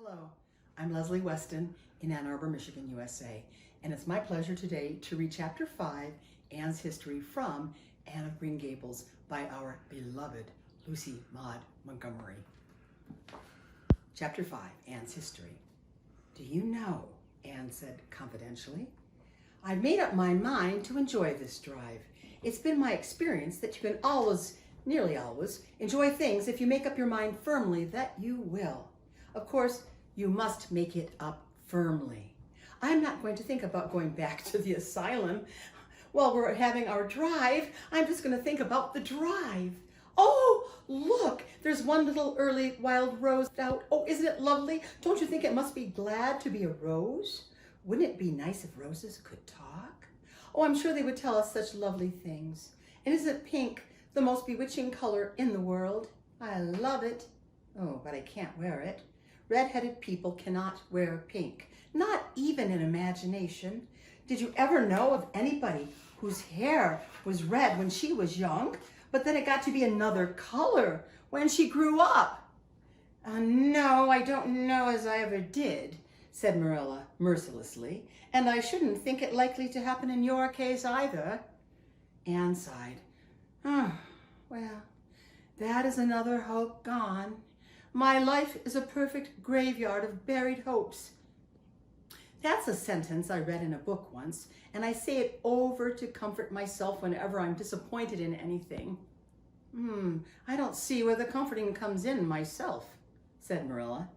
Hello, I'm Leslie Weston in Ann Arbor, Michigan, USA, and it's my pleasure today to read Chapter 5, Anne's History from Anne of Green Gables by our beloved Lucy Maud Montgomery. Chapter 5, Anne's History. Do you know, Anne said confidentially, I've made up my mind to enjoy this drive. It's been my experience that you can always, nearly always, enjoy things if you make up your mind firmly that you will. Of course, you must make it up firmly. I'm not going to think about going back to the asylum while we're having our drive. I'm just going to think about the drive. Oh, look, there's one little early wild rose out. Oh, isn't it lovely? Don't you think it must be glad to be a rose? Wouldn't it be nice if roses could talk? Oh, I'm sure they would tell us such lovely things. And isn't pink the most bewitching color in the world? I love it. Oh, but I can't wear it. Red-headed people cannot wear pink, not even in imagination. Did you ever know of anybody whose hair was red when she was young, but then it got to be another color when she grew up? No, I don't know as I ever did, said Marilla mercilessly, and I shouldn't think it likely to happen in your case either. Anne sighed. Oh, well, that is another hope gone. My life is a perfect graveyard of buried hopes. That's a sentence I read in a book once, and I say it over to comfort myself whenever I'm disappointed in anything. I don't see where the comforting comes in myself, said Marilla.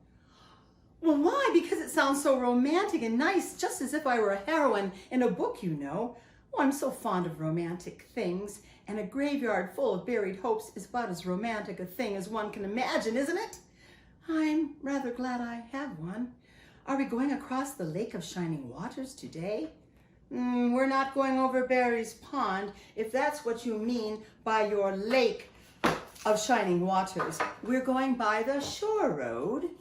Well, why? Because it sounds so romantic and nice, just as if I were a heroine in a book, you know. Oh, I'm so fond of romantic things, and a graveyard full of buried hopes is about as romantic a thing as one can imagine, isn't it? I'm rather glad I have one. Are we going across the Lake of Shining Waters today? We're not going over Barry's Pond, if that's what you mean by your Lake of Shining Waters. We're going by the Shore Road.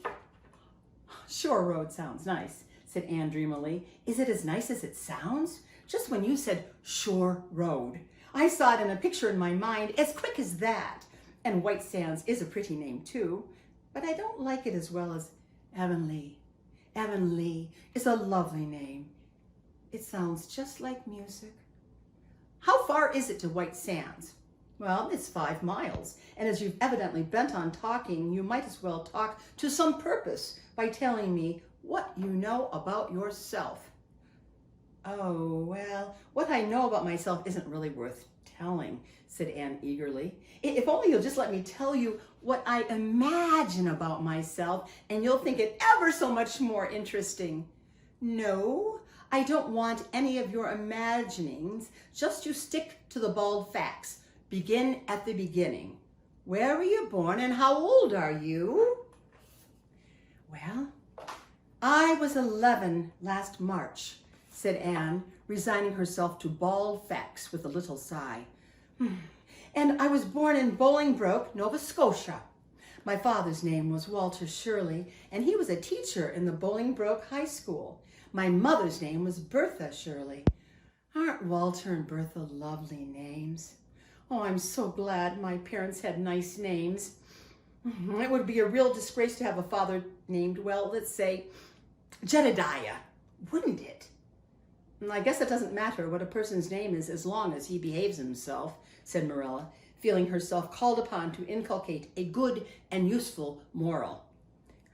Shore Road sounds nice, said Anne dreamily. Is it as nice as it sounds? Just when you said Shore Road, I saw it in a picture in my mind as quick as that. And White Sands is a pretty name too, but I don't like it as well as Avonlea. Avonlea is a lovely name. It sounds just like music. How far is it to White Sands? Well, it's 5 miles, and as you've evidently bent on talking, you might as well talk to some purpose by telling me what you know about yourself. Oh, well, what I know about myself isn't really worth telling, said Anne eagerly. If only you'll just let me tell you what I imagine about myself, and you'll think it ever so much more interesting. No, I don't want any of your imaginings. Just you stick to the bald facts. Begin at the beginning. Where were you born and how old are you? Well, I was 11 last March, said Anne, resigning herself to bald facts with a little sigh. And I was born in Bolingbroke, Nova Scotia. My father's name was Walter Shirley, and he was a teacher in the Bolingbroke High School. My mother's name was Bertha Shirley. Aren't Walter and Bertha lovely names? Oh, I'm so glad my parents had nice names. It would be a real disgrace to have a father named, well, let's say, Jedediah, wouldn't it? And I guess it doesn't matter what a person's name is as long as he behaves himself, said Marilla, feeling herself called upon to inculcate a good and useful moral.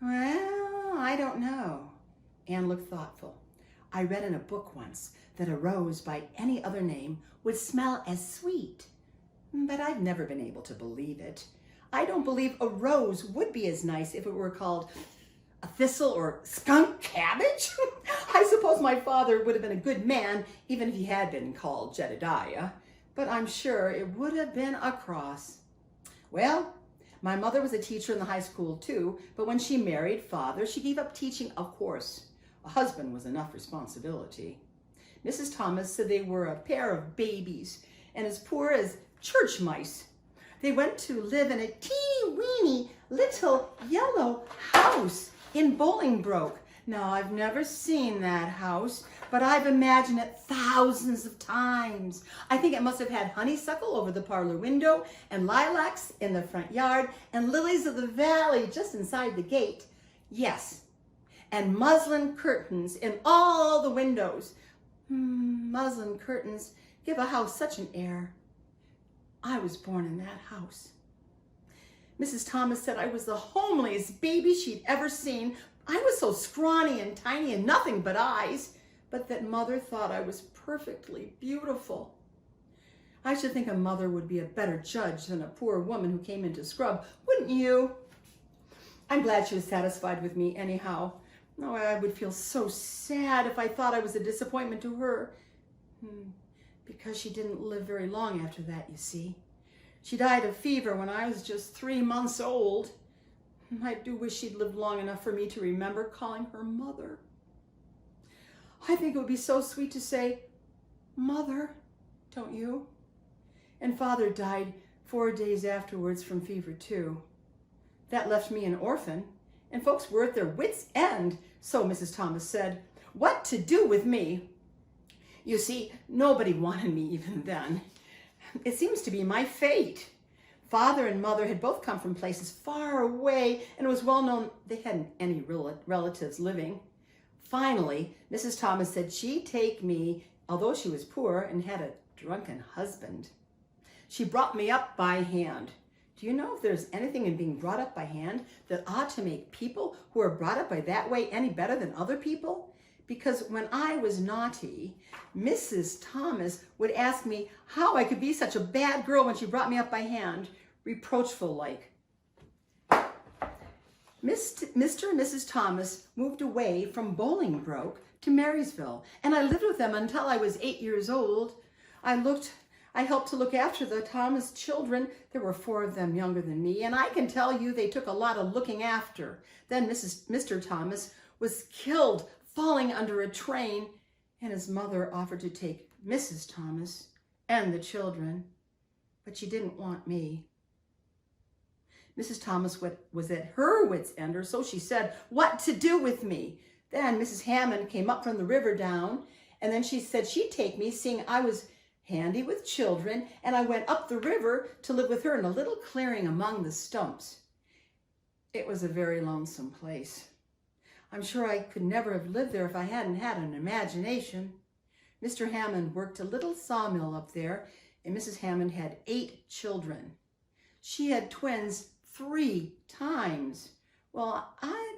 Well, I don't know. Anne looked thoughtful. I read in a book once that a rose by any other name would smell as sweet, but I've never been able to believe it. I don't believe a rose would be as nice if it were called a thistle or skunk cabbage. I suppose my father would have been a good man even if he had been called Jedediah, but I'm sure it would have been a cross. Well, my mother was a teacher in the high school too, but when she married father, she gave up teaching, of course. A husband was enough responsibility. Mrs. Thomas said they were a pair of babies and as poor as church mice. They went to live in a teeny-weeny little yellow house in Bolingbroke. Now, I've never seen that house, but I've imagined it thousands of times. I think it must have had honeysuckle over the parlor window and lilacs in the front yard and lilies of the valley just inside the gate. Yes, and muslin curtains in all the windows. Muslin curtains give a house such an air. I was born in that house. Mrs. Thomas said I was the homeliest baby she'd ever seen. I was so scrawny and tiny and nothing but eyes, but that Mother thought I was perfectly beautiful. I should think a mother would be a better judge than a poor woman who came in to scrub, wouldn't you? I'm glad she was satisfied with me anyhow. Oh, I would feel so sad if I thought I was a disappointment to her. Because she didn't live very long after that, you see. She died of fever when I was just 3 months old. I do wish she'd lived long enough for me to remember calling her Mother. I think it would be so sweet to say, Mother, don't you? And Father died 4 days afterwards from fever too. That left me an orphan, and folks were at their wits' end, so Mrs. Thomas said, what to do with me? You see, nobody wanted me even then. It seems to be my fate. Father and Mother had both come from places far away, and it was well known they hadn't any relatives living. Finally, Mrs. Thomas said she'd take me, although she was poor and had a drunken husband. She brought me up by hand. Do you know if there's anything in being brought up by hand that ought to make people who are brought up by that way any better than other people? Because when I was naughty, Mrs. Thomas would ask me how I could be such a bad girl when she brought me up by hand, reproachful-like. Mr. and Mrs. Thomas moved away from Bolingbroke to Marysville, and I lived with them until I was 8 years old. I helped to look after the Thomas children. There were 4 of them younger than me, and I can tell you they took a lot of looking after. Then Mr. Thomas was killed falling under a train, and his mother offered to take Mrs. Thomas and the children, but she didn't want me. Mrs. Thomas was at her wit's end, or so she said, what to do with me. Then Mrs. Hammond came up from the river down, and then she said she'd take me, seeing I was handy with children, and I went up the river to live with her in a little clearing among the stumps. It was a very lonesome place. I'm sure I could never have lived there if I hadn't had an imagination. Mr. Hammond worked a little sawmill up there, and Mrs. Hammond had 8 children. She had twins 3 times. Well, I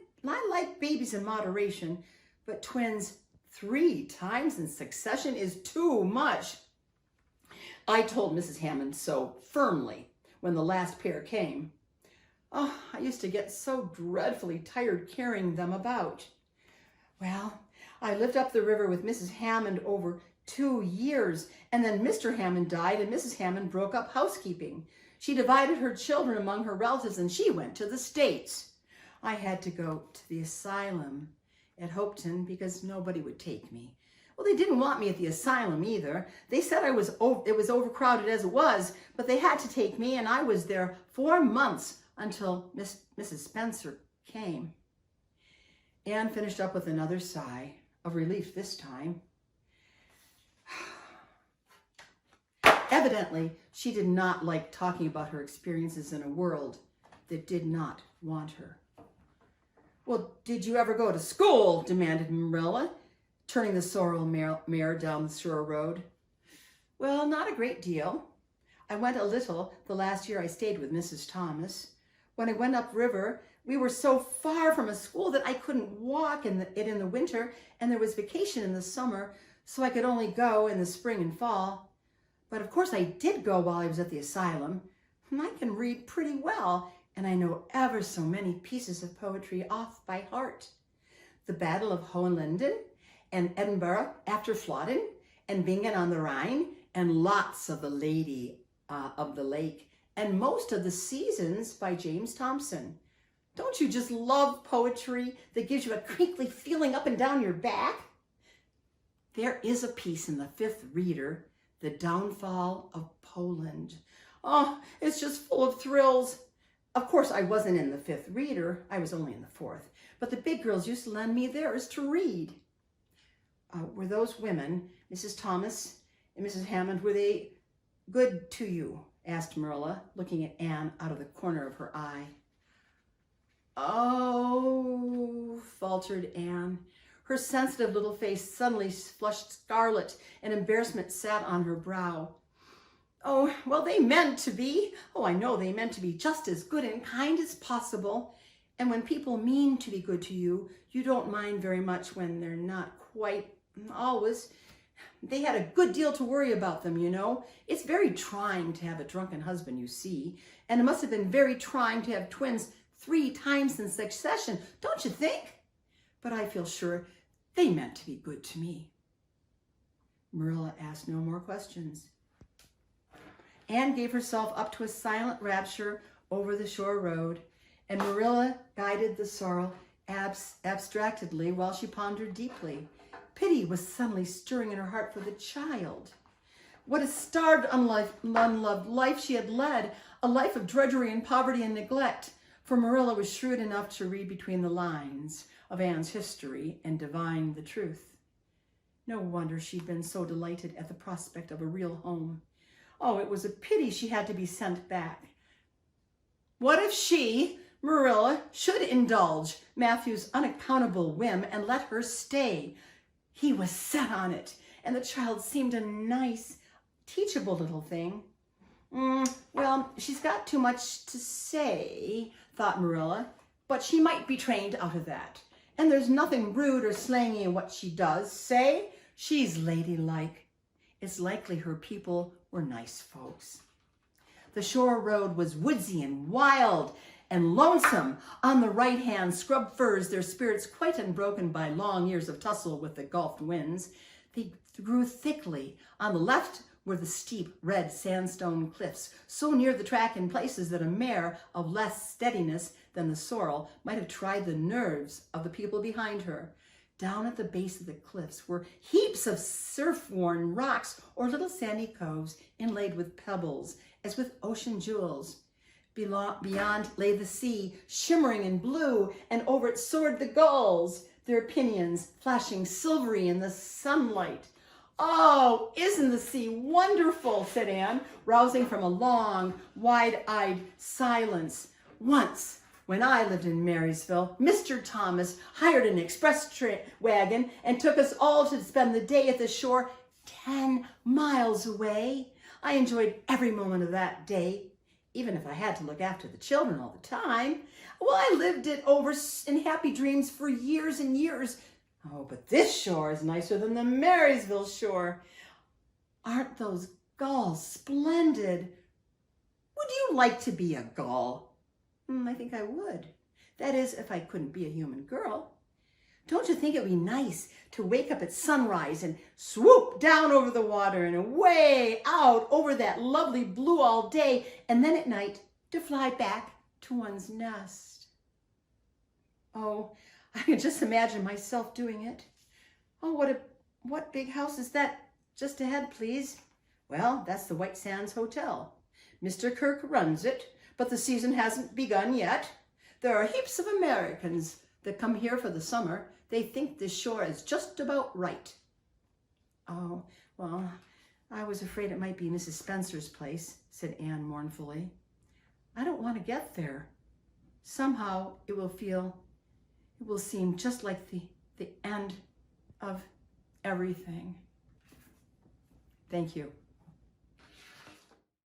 like babies in moderation, but twins 3 times in succession is too much. I told Mrs. Hammond so firmly when the last pair came. Oh, I used to get so dreadfully tired carrying them about. Well, I lived up the river with Mrs. Hammond over 2 years, and then Mr. Hammond died and Mrs. Hammond broke up housekeeping. She divided her children among her relatives and she went to the States. I had to go to the asylum at Hopeton because nobody would take me. Well, they didn't want me at the asylum either. They said it was overcrowded as it was, but they had to take me, and I was there 4 months until Mrs. Spencer came. Anne finished up with another sigh of relief this time. Evidently, she did not like talking about her experiences in a world that did not want her. Well, did you ever go to school? Demanded Marilla, turning the sorrel mare down the shore road. Well, not a great deal. I went a little the last year I stayed with Mrs. Thomas. When I went upriver, we were so far from a school that I couldn't walk in the winter, and there was vacation in the summer, so I could only go in the spring and fall. But of course I did go while I was at the asylum, and I can read pretty well, and I know ever so many pieces of poetry off by heart. The Battle of Hohenlinden, and Edinburgh after Flodden, and Bingen on the Rhine, and lots of The Lady of the Lake, and most of The Seasons by James Thomson. Don't you just love poetry that gives you a crinkly feeling up and down your back? There is a piece in the 5th Reader, The Downfall of Poland. Oh, it's just full of thrills. Of course, I wasn't in the 5th Reader. I was only in the 4th. But the big girls used to lend me theirs to read. Were those women, Mrs. Thomas and Mrs. Hammond, were they good to you? Asked Marilla, looking at Anne out of the corner of her eye. Oh, faltered Anne. Her sensitive little face suddenly flushed scarlet, and embarrassment sat on her brow. Oh, well, they meant to be. Oh, I know they meant to be just as good and kind as possible. And when people mean to be good to you, you don't mind very much when they're not quite always. They had a good deal to worry about them, you know. It's very trying to have a drunken husband, you see. And it must have been very trying to have twins 3 times in succession, don't you think? But I feel sure they meant to be good to me. Marilla asked no more questions. Anne gave herself up to a silent rapture over the shore road, and Marilla guided the sorrel abstractedly while she pondered deeply. Pity was suddenly stirring in her heart for the child. What a starved, unloved life she had led, a life of drudgery and poverty and neglect, for Marilla was shrewd enough to read between the lines of Anne's history and divine the truth. No wonder she'd been so delighted at the prospect of a real home. Oh, it was a pity she had to be sent back. What if she, Marilla, should indulge Matthew's unaccountable whim and let her stay? He was set on it, and the child seemed a nice, teachable little thing. Well, she's got too much to say, thought Marilla, but she might be trained out of that. And there's nothing rude or slangy in what she does say. She's ladylike. It's likely her people were nice folks. The shore road was woodsy and wild and lonesome. On the right hand, scrub firs, their spirits quite unbroken by long years of tussle with the gulfed winds. They grew thickly. On the left were the steep red sandstone cliffs, so near the track in places that a mare of less steadiness than the sorrel might have tried the nerves of the people behind her. Down at the base of the cliffs were heaps of surf-worn rocks or little sandy coves inlaid with pebbles, as with ocean jewels. Beyond lay the sea, shimmering in blue, and over it soared the gulls, their pinions flashing silvery in the sunlight. Oh, isn't the sea wonderful, said Anne, rousing from a long, wide-eyed silence. Once, when I lived in Marysville, Mr. Thomas hired an express wagon and took us all to spend the day at the shore 10 miles away. I enjoyed every moment of that day, even if I had to look after the children all the time. Well, I lived it over in happy dreams for years and years. Oh, but this shore is nicer than the Marysville shore. Aren't those gulls splendid? Would you like to be a gull? I think I would. That is, if I couldn't be a human girl. Don't you think it would be nice to wake up at sunrise and swoop down over the water and away out over that lovely blue all day, and then at night to fly back to one's nest? Oh, I can just imagine myself doing it. Oh, what big house is that just ahead, please? Well, that's the White Sands Hotel. Mr. Kirk runs it, but the season hasn't begun yet. There are heaps of Americans that come here for the summer. They think this shore is just about right. Oh, well, I was afraid it might be Mrs. Spencer's place, said Anne mournfully. I don't want to get there. Somehow it will seem just like the end of everything. Thank you.